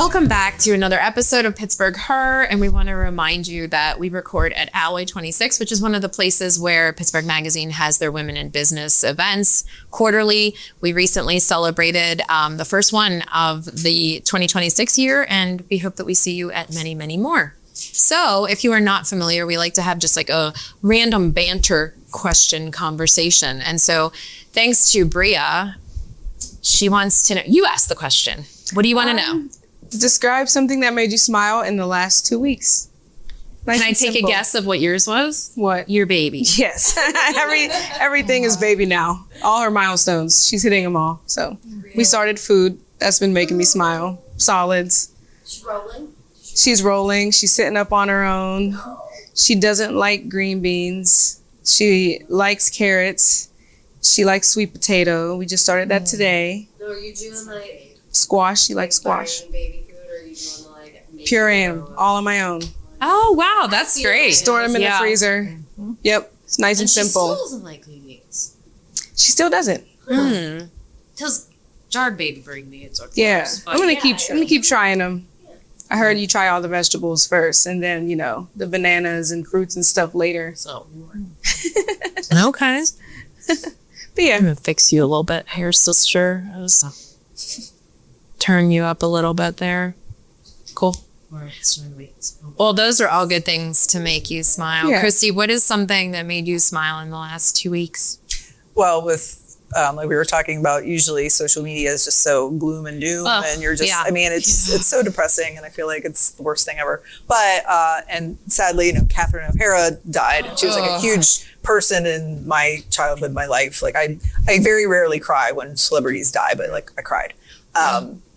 Welcome back to another episode of Pittsburgh Her, and we want to remind you that we record at Alloy 26, which is one of the places where Pittsburgh Magazine has their Women in Business events quarterly. We recently celebrated the first one of the 2026 year, and we hope that we see you at many, many more. So if you are not familiar, we like to have just like a random banter question conversation. And so thanks to Bria, she wants to know, you asked the question. What do you want to know? Describe something that made you smile in the last 2 weeks. Nice. Can I take a guess of what yours was? What? Your baby. Yes. Everything is baby now. All her milestones. She's hitting them all. So we started food. That's been making me smile. Solids. She's rolling. She's sitting up on her own. She doesn't like green beans. She likes carrots. She likes sweet potato. We just started that today. So are you doing like squash? She likes squash. Baby food, or are you doing like Pureem, all on my own. Oh, wow. That's great. Store them in the freezer. Yep. It's nice and simple. She still doesn't like green beans. She still doesn't. Tells jarred baby green beans. Yeah. I'm gonna keep trying them. I heard you try all the vegetables first, and then the bananas and fruits and stuff later. So Okay. But yeah, I'm going to fix you a little bit here, sister. Turn you up a little bit there. Cool. Well, those are all good things to make you smile. Yeah. Kristy, what is something that made you smile in the last 2 weeks? Well, with like we were talking about, usually social media is just so gloom and doom, and you're just, I mean, it's so depressing, and I feel like it's the worst thing ever. But, and sadly, Catherine O'Hara died, and she was like a huge person in my childhood, my life. Like I very rarely cry when celebrities die, but like I cried.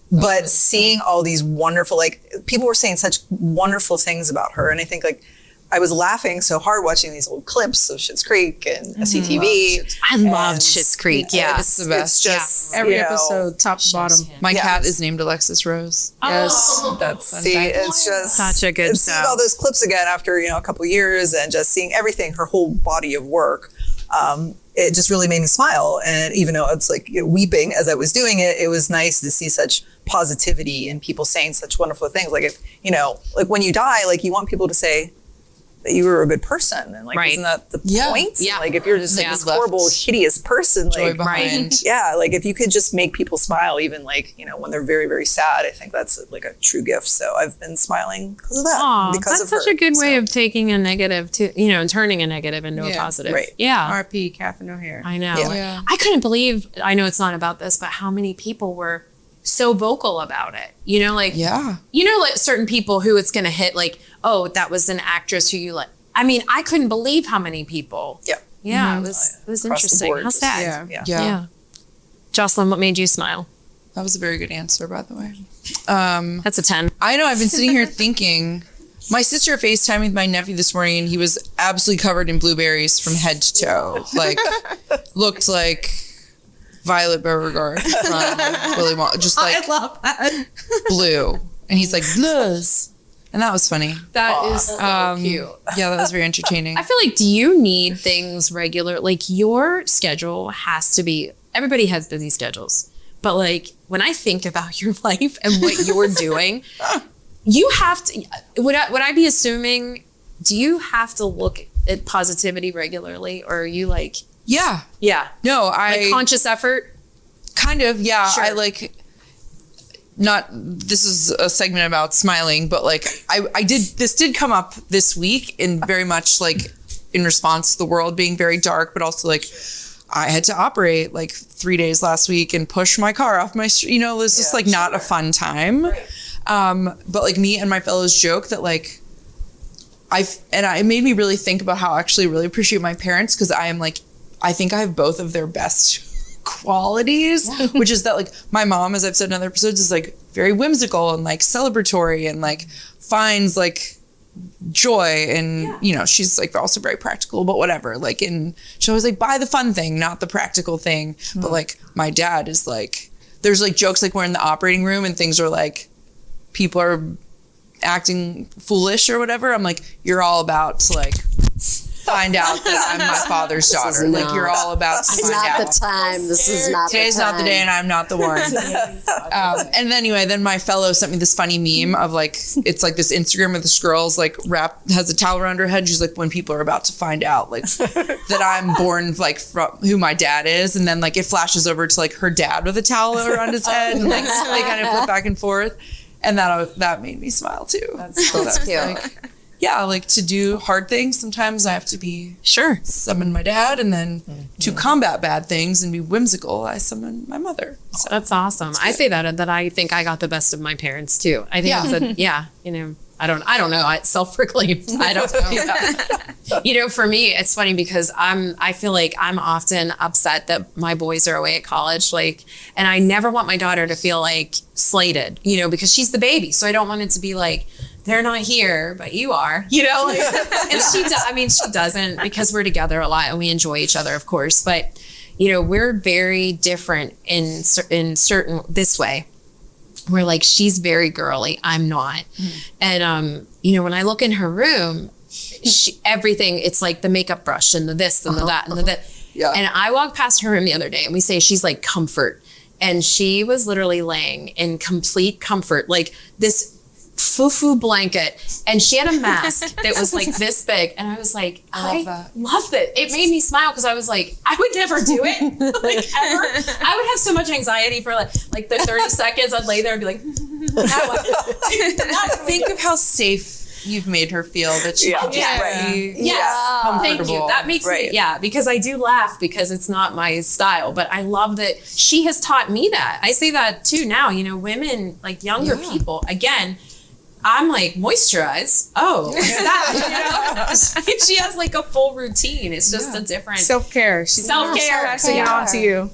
But seeing all these wonderful, like people were saying such wonderful things about her. And I think like, I was laughing so hard watching these old clips of Schitt's Creek and SCTV. I loved Schitt's Creek. Yeah. It's the best. It's just, every episode, top to bottom. My cat is named Alexis Rose. Yes. It's just such a good seeing show. all those clips again after, a couple of years, and just seeing everything, her whole body of work. It just really made me smile. And even though it's like weeping as I was doing it, it was nice to see such positivity and people saying such wonderful things. Like if, like when you die, like you want people to say that you were a good person. And like, isn't that the point? Yeah. Like if you're just like this horrible, hideous person, Joy like, behind. yeah, like if you could just make people smile, even like, when they're very, very sad, I think that's like a true gift. So I've been smiling because of that. Aw, because that's of such her. a good way So, of taking a negative to, and turning a negative into a positive. Right. Yeah. R.P. Catherine O'Hara. I know. Yeah. I couldn't believe, I know it's not about this, but how many people were so vocal about it. Like certain people who it's going to hit like, oh, that was an actress who you like. I mean, I couldn't believe how many people. Yeah. Yeah, it was Across the interesting. board, How's just- that? Yeah. Jocelyn, what made you smile? That was a very good answer, by the way. That's a 10. I know, I've been sitting here thinking, my sister FaceTimed with my nephew this morning, and he was absolutely covered in blueberries from head to toe. Like, looked like Violet Beauregard from Willy Wonka. Just like, I love that. blue. And he's like, blues. And that was funny. That is so cute. Yeah, that was very entertaining. I feel like, do you need things regular? Like your schedule has to be, everybody has busy schedules. But like when I think about your life and what you're doing, you have to, would I be assuming, do you have to look at positivity regularly? Or are you like, Yeah. like No, I conscious effort? kind of, yeah. Sure. I like, not, this is a segment about smiling, but like this did come up this week in very much like in response to the world being very dark, but also like I had to operate like 3 days last week and push my car off my street. It was just like not a fun time. But like me and my fellows joke that like it made me really think about how I actually really appreciate my parents, because I am like, I think I have both of their best qualities, which is that like my mom, as I've said in other episodes, is like very whimsical and like celebratory and like finds like joy, and she's like also very practical, but whatever, like, and she always like buy the fun thing, not the practical thing. But like my dad is like, there's like jokes like we're in the operating room and things are like, people are acting foolish or whatever, I'm like, you're all about to like find out that I'm my father's daughter. Like, you're all about to find out. Not the time. This is not Today's the time. not the day, and I'm not the one. And then anyway, then my fellow sent me this funny meme of like, it's like this Instagram of this girl's like has a towel around her head. And she's like, when people are about to find out like that I'm born like from who my dad is, and then like it flashes over to like her dad with a towel around his head, and like they kind of flip back and forth, and that made me smile too. That's cute. Like, yeah, like to do hard things, sometimes I have to be summon my dad, and then to combat bad things and be whimsical, I summon my mother. So That's awesome. I say that I think I got the best of my parents too. I think I don't know. It's self-proclaimed. I don't know. For me, it's funny because I feel like I'm often upset that my boys are away at college, like, and I never want my daughter to feel like slighted, because she's the baby. So I don't want it to be like, they're not here, but you are, and she doesn't, because we're together a lot and we enjoy each other, of course. But, we're very different in certain this way. We're like, she's very girly, I'm not. And, when I look in her room, everything, it's like the makeup brush and the this and the that and the that. Yeah. And I walked past her room the other day and we say she's like comfort. And she was literally laying in complete comfort, like this foo-foo blanket, and she had a mask that was like this big, and I was like, I love that. It made me smile because I was like, I would never do it, like ever. I would have so much anxiety for like the 30 seconds I'd lay there and be like, think of how safe you've made her feel, that she can just be comfortable. Thank you. That makes me, because I do laugh because it's not my style, but I love that she has taught me that. I say that too now, women, like younger people, again, I'm like, moisturize. Oh, what's that? She has like a full routine. It's just a different self-care. Self-care. Passing it on to you.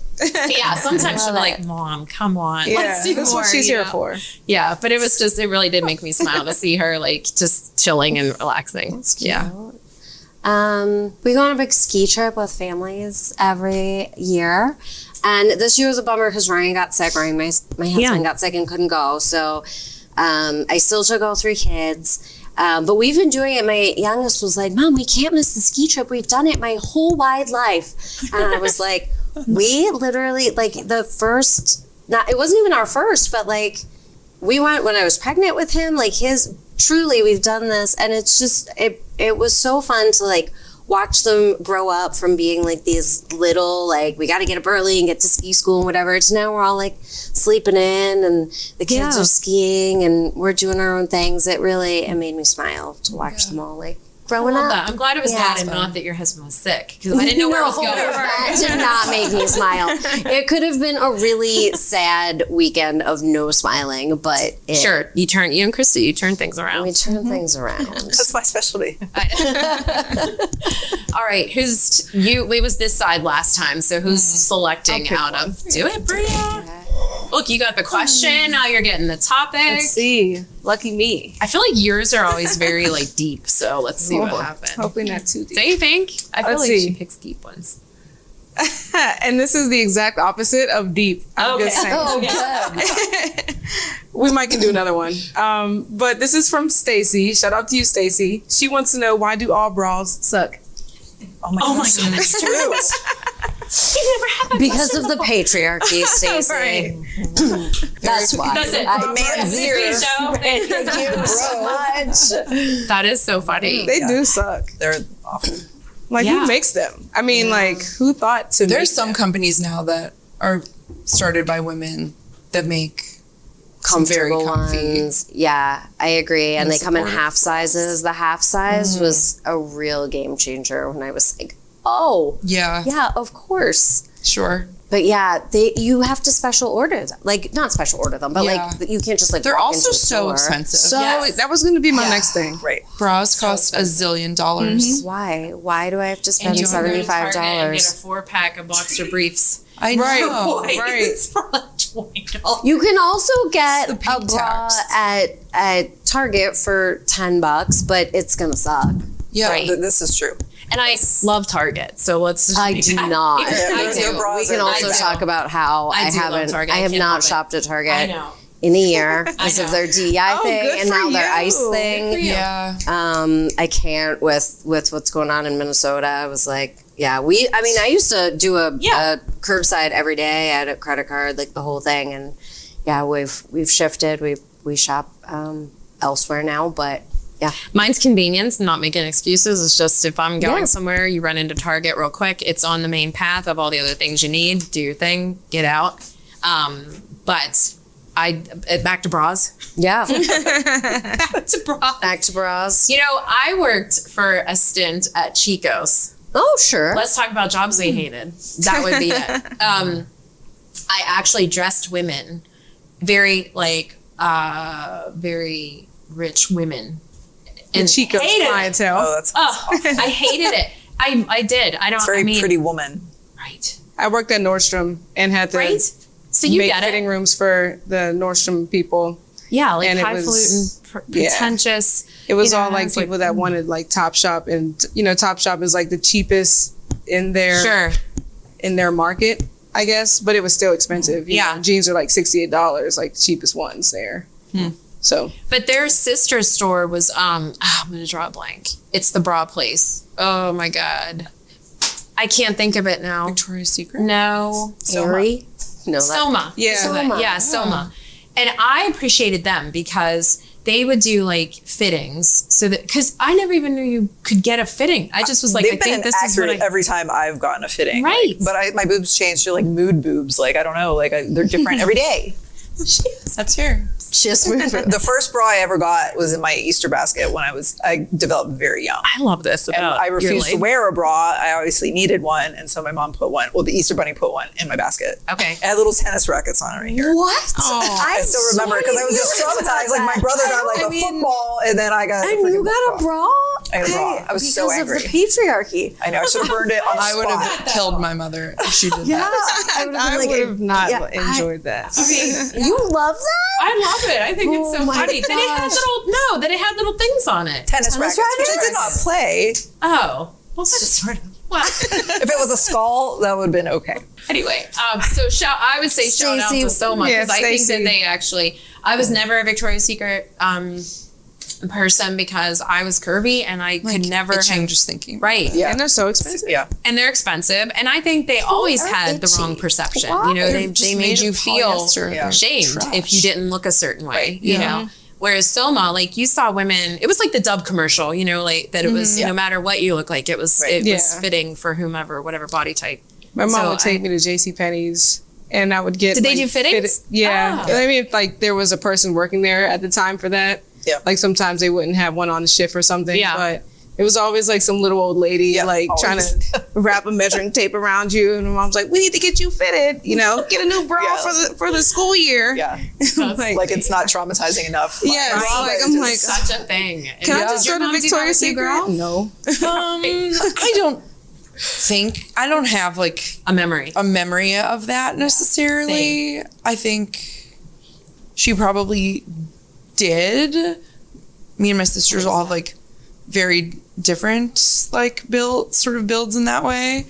Sometimes she'll be like, Mom, come on. Let's do that's more. What she's here for. Yeah, but it really did make me smile to see her like just chilling and relaxing. Yeah. We go on a big ski trip with families every year. And this year was a bummer because Ryan got sick. My husband got sick and couldn't go. So I still took all 3 kids. But we've been doing it. My youngest was like, Mom, we can't miss the ski trip. We've done it my whole wide life. And I was like, we literally, like the first, it wasn't even our first, but like we went when I was pregnant with him, like truly we've done this. And it's just, it was so fun to like watch them grow up from being like these little, like, we got to get up early and get to ski school and whatever, to now we're all like sleeping in and the kids are skiing and we're doing our own things. It made me smile to watch them all like growing up. I'm glad it was that and not that your husband was sick, because I didn't know where it was going. That did not make me smile. It could have been a really sad weekend of no smiling, but you and Kristy, you turn things around. We turn things around. That's my specialty. All right, it was this side last time, so who's selecting out of? Do it, Bria. Look, you got the question, now you're getting the topic. Let's see. Lucky me. I feel like yours are always very like deep, so let's see what happens. Hopefully not too deep. Do you think? I feel Let's like see. she picks deep ones. And this is the exact opposite of deep. I'm just saying. Good. We might can do another one. But this is from Stacy. Shout out to you, Stacy. She wants to know, why do all bras suck? Oh my God, that's true. You've never had that Because of the patriarchy, Stacey. Right. That's why. That's it. That is so funny. They do suck. they're awful. Like, who makes them? I mean, like, who thought to There's make some them? companies now that are started by women that make Comfortable very comfy. ones. Yeah, I agree. And they come in supportive half sizes. The half size was a real game changer when I was like, yeah, of course. Sure. But yeah, you have to special order them. Like, not special order them, but Yeah. like you can't just like They're walk also into a so store. expensive. So that was going to be my next thing. Right. Bras cost $1 zillion. Why? Why do I have to spend And you can go to $75? Target and get a 4-pack of boxer briefs. I know. Right. It's for like $20. You can also get the a pink bra tax. at Target for $10, but it's gonna suck. Yeah. Right. This is true. And I love Target, so let's just I be do that not. clear. Yeah, I your do. bras We can are also nice. talk about how I I do love haven't. Target. I I have can't not help it. shopped at Target. I know. in a year because of their DEI thing good and for now their you. ICE thing. Yeah. I can't with what's going on in Minnesota. I was like, I used to do a curbside every day. I had a credit card, like the whole thing. And we've shifted. We shop elsewhere now, but yeah. Mine's convenience, not making excuses. It's just if I'm going somewhere, you run into Target real quick. It's on the main path of all the other things you need. Do your thing, get out. But back to bras. Yeah. Back to bras. Back to bras. You know, I worked for a stint at Chico's. Oh, sure. Let's talk about jobs we hated. That would be it. I actually dressed women, very rich women. And Chico's clientele. Oh, that's I hated it. I did. I don't. it's very pretty woman. Right. I worked at Nordstrom and had to Right. So you make get fitting it. rooms for the Nordstrom people. Yeah, like and it highfalutin, was- pretentious. It was You know, all like it's people that wanted like Topshop, and Topshop is like the cheapest in their market, I guess, but it was still expensive. You know, jeans are like $68, like the cheapest ones there. So, but their sister store was I'm gonna draw a blank. It's the bra place. Oh my god, I can't think of it now. Victoria's Secret? No, Aerie? No, Soma. Yeah. Soma. Soma. And I appreciated them because they would do like fittings, so that because I never even knew you could get a fitting. I just was like, They've I think been this is what accurate every time I've gotten a fitting. Right. But my boobs changed to like mood boobs. Like, I don't know. Like, they're different every day. That's fair. just The first bra I ever got was in my Easter basket when I developed very young. I love this And about I refused to your wear a bra. I obviously needed one. And so my mom the Easter Bunny put one in my basket. Okay. It had little tennis rackets on it right here. What? I still remember it because I was just traumatized. Like, my brother got like a football, and then I got And you got a bra? I got a bra. I was so angry. Because of the patriarchy. I know. I should have burned it on the I would spot. have killed my mother if she did Yeah. that. I would I have would have not yeah, enjoyed that. You love that? I love it. I think it's so Oh my funny. That it had little things on it. Tennis rackets, which I did not play. Oh, well, that's sort of. Well, If it was a skull, that would have been okay. anyway, so I would say shout out to Soma because I think Stacey. that they actually. I was never a Victoria's Secret person because I was curvy and I could never It have. changes thinking. Right. Yeah. And they're so expensive. Yeah. And they're expensive. And I think they always had the wrong perception. You know, they just made made you of feel polyester. Yeah. shamed Trash. if you didn't look a certain way, Right. you know? Whereas Soma, like you saw women, it was like the Dove commercial, you know, like that it was no matter what you look like, it was Right. was fitting for whomever, whatever body type. My mom So would take me to JCPenney's and I would get. Did they do fittings? Yeah. Ah. I mean, if like there was a person working there at the time for that. Yeah. Like sometimes they wouldn't have one on the shift or something. Yeah. But it was always like some little old lady Yeah, like trying always. to wrap a measuring tape around you, and my mom's like, "We need to get you fitted. You know, get a new bra Yeah. for the school year." Yeah. like, Like, it's not traumatizing enough. yeah, Right. like It's I'm just- like, Such a thing. And can I did just your go to mom do that Victoria's with you, Secret? girl? No. I don't think I don't have like A memory. a memory of that necessarily. I think she probably did. Me and my sisters all have like very different like builds in that way.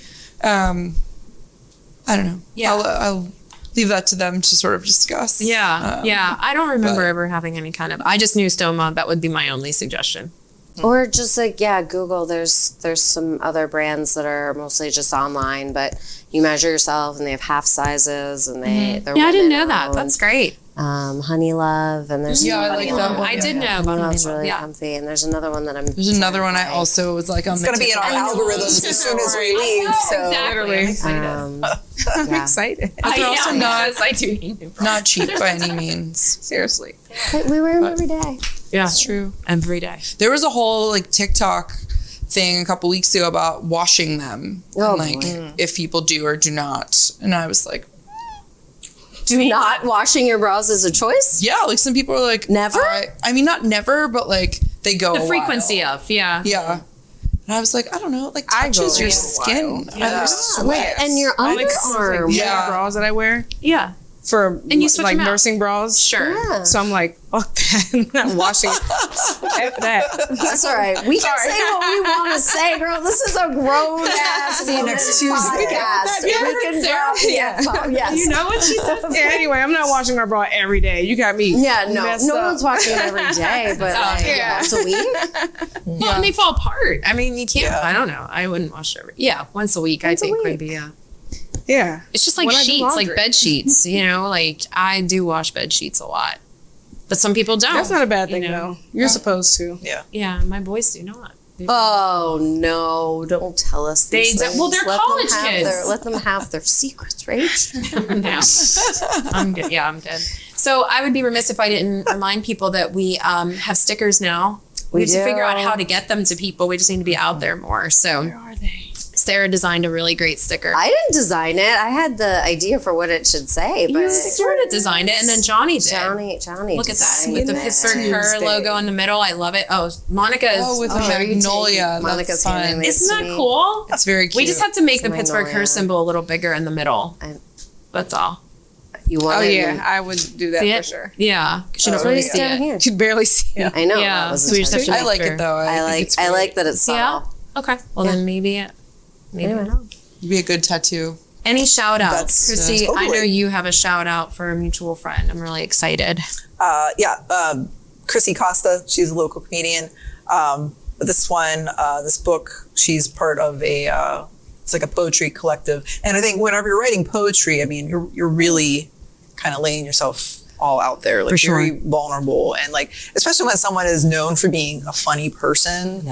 I don't know. Yeah. I'll leave that to them to sort of discuss. Yeah. I don't remember but- ever having any kind of. I just knew Soma. That would be my only suggestion. Or just like, Google, there's some other brands that are mostly just online, but you measure yourself and they have half sizes and they're Yeah, I didn't know women that. owned. That's great. Honey Love, and there's Yeah, I Honey like that Love. one. I did know Honey about Love's Honey Love, really yeah. comfy, and there's another one that I'm. There's another one I also was like on It's going to be in our algorithms as soon as we leave. So Exactly. I'm excited. I'm Yeah. excited. they're also not I do hate new products. not cheap by any means. Seriously. We wear them every day. Yeah, It's true. every day. There was a whole like TikTok thing a couple weeks ago about washing them. Oh, and, like boy. if people do or do not. And I was like, Do not washing your bras is a choice. yeah, like some people are like Never? I mean not never, but like they go The a frequency while. of, yeah. Yeah. And I was like, I don't know, it like I go touches your a skin. while. I Like, sweat. and your Like, underarm. Yeah. bras that I wear. Yeah. for And you switch like them out. nursing bras. Sure. Yeah. So I'm like, fuck that. I'm not washing it. F that. That's all right. We can say what we want to say, girl. This is a grown ass. See you next Tuesday. Podcast. We can drop the F-bomb. Yes. You know what she said? Yeah, anyway, I'm not washing my bra every day. You got me. Yeah, no messed up. one's watching it every day, but like yeah. once a week. Well, and they fall apart. I mean, you can't. Yeah. I don't know. I wouldn't wash it. Once a week. I think maybe. Yeah. Yeah. It's just like When I do sheets, like laundry. bed sheets. You know, like I do wash bed sheets a lot, but some people don't. That's not a bad thing, you know? though. You're supposed to. Yeah, my boys do not. Oh no! Don't tell us these They- things. well, they're Let them college have kids. let them have their secrets, right? No. I'm good. Yeah, I'm good. So I would be remiss if I didn't remind people that we have stickers now. We have to do. figure out how to get them to people. We just need to be out there more. So Where are they? Sarah designed a really great sticker. I didn't design it. I had the idea for what it should say, but You sort of designed it, and then Johnny did. Johnny Look at that designed with the it. Pittsburgh Her Tuesday. logo in the middle. I love it. Oh, Monica is. Oh, with the there you Magnolia. take Monica's That's fun. handmade Isn't to that me. cool? That's very cute. We just have to make It's the Pittsburgh Her Magnolia. symbol a little bigger in the middle. That's all. You want Oh, it? yeah. I would do that See for it? sure. Yeah. She doesn't Put really it see down it. here. You could barely see it. I know. Yeah, that was so we just have to intentional. I like it though. I like that it's subtle. Yeah. Okay. Well, then maybe Anyway. not. It'd be a good tattoo. Any shout outs? That's- Kristy, I totally. know you have a shout out for a mutual friend. I'm really excited. Kristy Costa, she's a local comedian. But this one, this book, she's part of it's like a poetry collective. And I think whenever you're writing poetry, I mean, you're really kind of laying yourself all out there, like For sure. very vulnerable. And like, especially when someone is known for being a funny person,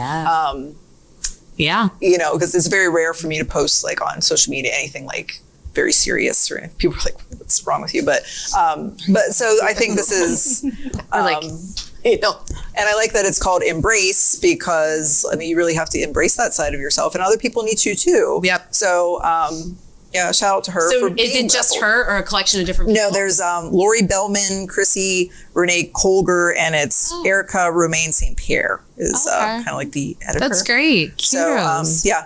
Yeah. you know, because it's very rare for me to post like on social media anything like very serious, or people are like, what's wrong with you? But so I think this is like- you know, and I like that it's called Embrace, because I mean you really have to embrace that side of yourself, and other people need to too. Yep. So yeah, shout out to her. So for is being it just rebel. her or a collection of different people? No, there's Lori Bellman, Chrissy, Renee Colger, and it's Erica Romaine St. Pierre is kind of like the editor. That's great. So Kudos. yeah,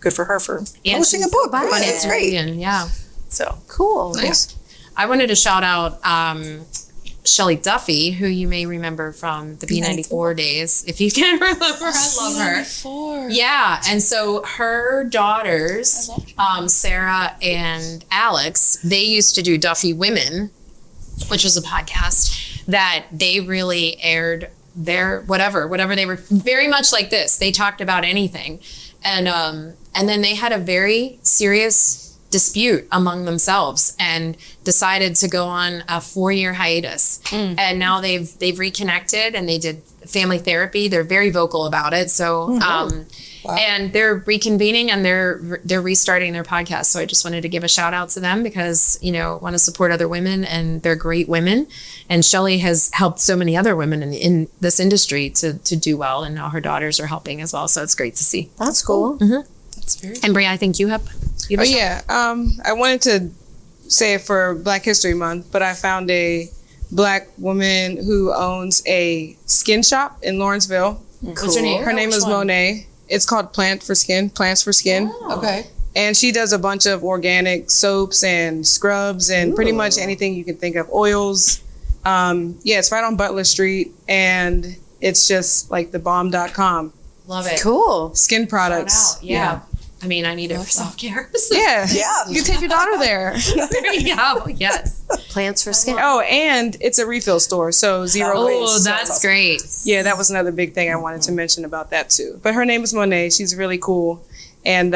good for her for publishing a book. funny. It's great. Yeah. So Cool. Nice. I wanted to shout out Shelley Duffy, who you may remember from the B94 days. If you can remember, I love her. Yeah. And so her daughters, Sarah and Alex, they used to do Duffy Women, which was a podcast that they really aired their whatever they were, very much like this. They talked about anything. And then they had a very serious dispute among themselves and decided to go on a 4-year hiatus. And now they've reconnected and they did family therapy. They're very vocal about it. So and they're reconvening and they're restarting their podcast. So I just wanted to give a shout out to them because, you know, want to support other women, and they're great women. And Shelley has helped so many other women in this industry to do well, and now her daughters are helping as well. So it's great to see. That's cool. That's very And Bria, I think you have Oh yeah. I wanted to say it for Black History Month, but I found a Black woman who owns a skin shop in Lawrenceville. What's her name? Her name is Monet. It's called Plants for Skin. okay. And she does a bunch of organic soaps and scrubs and pretty much anything you can think of. Oils. It's right on Butler Street, and it's just like thebomb.com. Love it. Cool. Skin products. Yeah. I mean, I need it for self-care. Yeah. yeah, You can take your daughter there. There you go. Yes. Plants for skin. Oh, and it's a refill store, so zero Oh, waste. that's great. Yeah, that was another big thing I wanted to mention about that too. But her name is Monet. She's really cool, and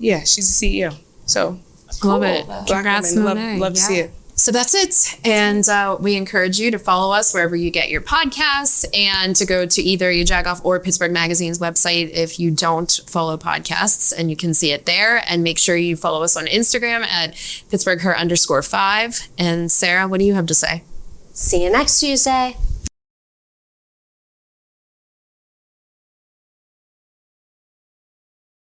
she's the CEO. So Love it. Black Congrats, women, Monet. love to see it. So that's it. And we encourage you to follow us wherever you get your podcasts, and to go to either your Jagoff or Pittsburgh Magazine's website if you don't follow podcasts, and you can see it there. And make sure you follow us on Instagram at PittsburghHer_5. And Sarah, what do you have to say? See you next Tuesday.